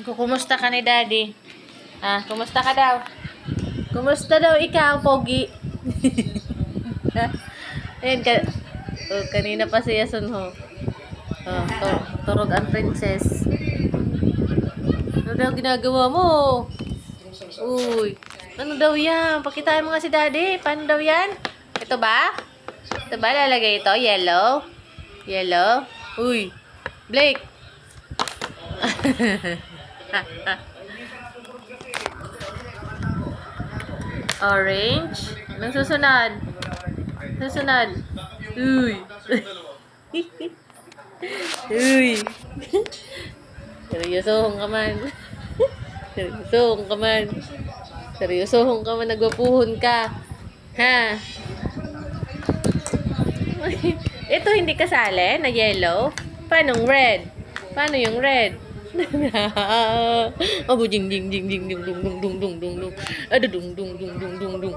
Kumusta ka ni Daddy? Ah, kumusta ka daw? Kumusta daw ikaw, Pogi? Ayun ka. Oh, kanina pa si Yasun ho. Oh, turog ang princess. Ano daw ginagawa mo? Uy, ano daw yan? Pakitain mo nga si Daddy. Paano daw yan? Ito ba? Ito ba lalagay ito? Yellow? Yellow? Uy, Blake. Orange. Anong susunod? Susunod. Uy. Uy. Seryosohong ka man. Seryosohong ka man. Seryosohong ka man. Nagwapuhon ka. Ha? Ito hindi kasali na yellow. Paano red? Paano yung red? Abo jing jing jing jing dung dung dung dung dung dung dung. Ada dung dung dung dung dung dung.